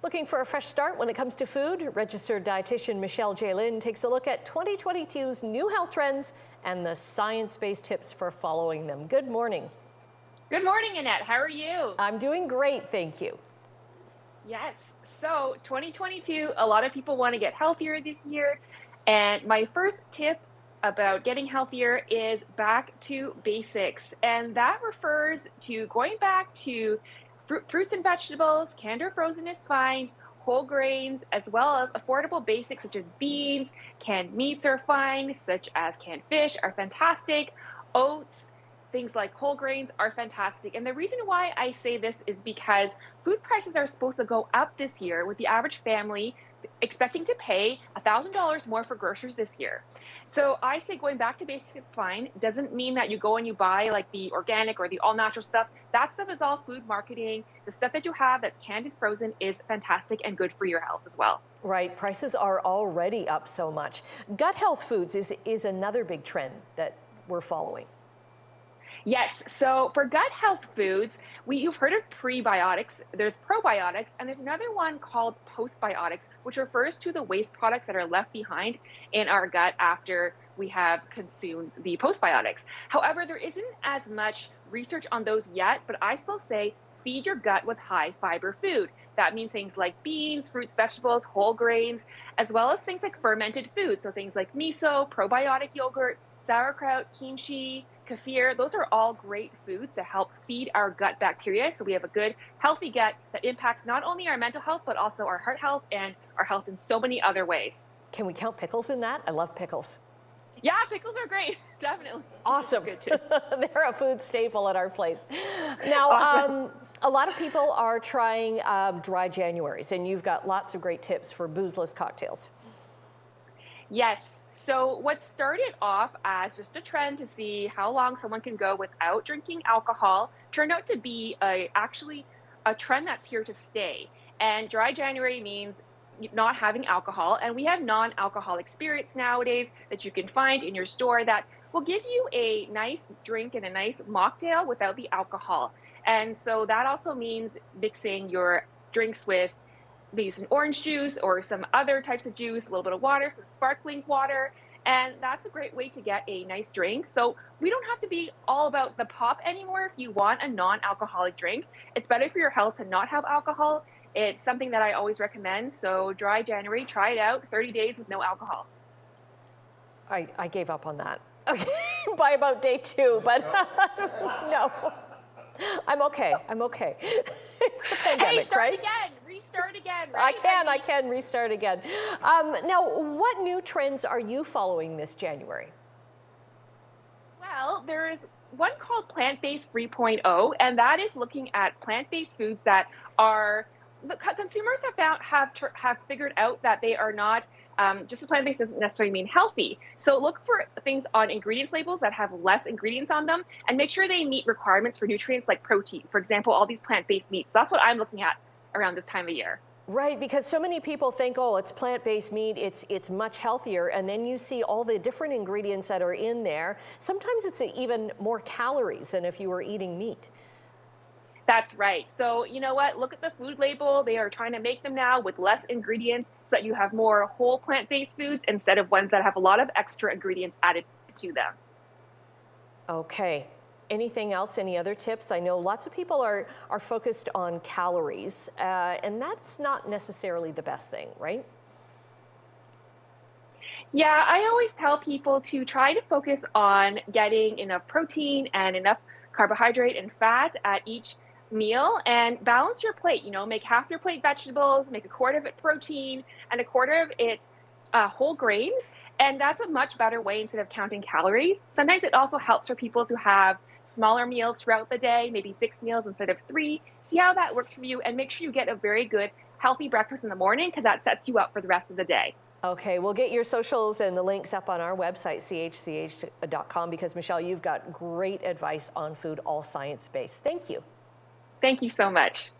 Looking for a fresh start when it comes to food? Registered dietitian Michelle Jaelin takes a look at 2022's new health trends and the science-based tips for following them. Good morning. Good morning, Annette. How are you? I'm doing great, thank you. Yes. So 2022, a lot of people want to get healthier this year. And my first tip about getting healthier is back to basics. And that refers to going back to fruits and vegetables, canned or frozen is fine, whole grains, as well as affordable basics such as beans, canned meats are fine, such as canned fish are fantastic, oats, things like whole grains are fantastic. And the reason why I say this is because food prices are supposed to go up this year, with the average family expecting to pay $1,000 more for groceries this year. So I say going back to basics is fine. Doesn't mean that you go and you buy like the organic or the all natural stuff. That stuff is all food marketing. The stuff that you have that's canned and frozen is fantastic and good for your health as well. Right, prices are already up so much. Gut health foods is another big trend that we're following. Yes, so for gut health foods, you've heard of prebiotics, there's probiotics, and there's another one called postbiotics, which refers to the waste products that are left behind in our gut after we have consumed the postbiotics. However, there isn't as much research on those yet, but I still say feed your gut with high fiber food. That means things like beans, fruits, vegetables, whole grains, as well as things like fermented foods. So things like miso, probiotic yogurt, sauerkraut, kimchi, kefir, those are all great foods to help feed our gut bacteria so we have a good, healthy gut that impacts not only our mental health, but also our heart health and our health in so many other ways. Can we count pickles in that? I love pickles. Yeah, pickles are great, definitely. Awesome. Good too. They're a food staple at our place. Now, Awesome. a lot of people are trying dry Januaries, and you've got lots of great tips for boozeless cocktails. Yes. So what started off as just a trend to see how long someone can go without drinking alcohol turned out to be actually a trend that's here to stay. And dry January means not having alcohol. And we have non-alcoholic spirits nowadays that you can find in your store that will give you a nice drink and a nice mocktail without the alcohol. And so that also means mixing your drinks with maybe some orange juice or some other types of juice, a little bit of water, some sparkling water, and that's a great way to get a nice drink. So we don't have to be all about the pop anymore. If you want a non-alcoholic drink, it's better for your health to not have alcohol. It's something that I always recommend. So dry January, try it out, 30 days with no alcohol. I gave up on that by about day 2, but no, I'm okay. It's the pandemic, hey, start right? Again. Restart again, right? I can restart again. Now, what new trends are you following this January? Well, there is one called Plant-Based 3.0, and that is looking at plant-based foods that are consumers have figured out that they are not just as plant-based doesn't necessarily mean healthy. So look for things on ingredients labels that have less ingredients on them, and make sure they meet requirements for nutrients like protein. For example, all these plant-based meats. That's what I'm looking at around this time of year. Right, because so many people think, oh, it's plant-based meat, it's much healthier, and then you see all the different ingredients that are in there. Sometimes it's even more calories than if you were eating meat. That's right. So you know what? Look at the food label. They are trying to make them now with less ingredients so that you have more whole plant-based foods instead of ones that have a lot of extra ingredients added to them. Okay. Anything else? Any other tips? I know lots of people are focused on calories, and that's not necessarily the best thing, right? Yeah, I always tell people to try to focus on getting enough protein and enough carbohydrate and fat at each meal and balance your plate. You know, make half your plate vegetables, make a quarter of it protein, and a quarter of it whole grains. And that's a much better way instead of counting calories. Sometimes it also helps for people to have smaller meals throughout the day, maybe 6 meals instead of 3. See how that works for you, and make sure you get a very good, healthy breakfast in the morning, because that sets you up for the rest of the day. Okay, we'll get your socials and the links up on our website, chch.com, because Michelle, you've got great advice on food, all science-based. Thank you. Thank you so much.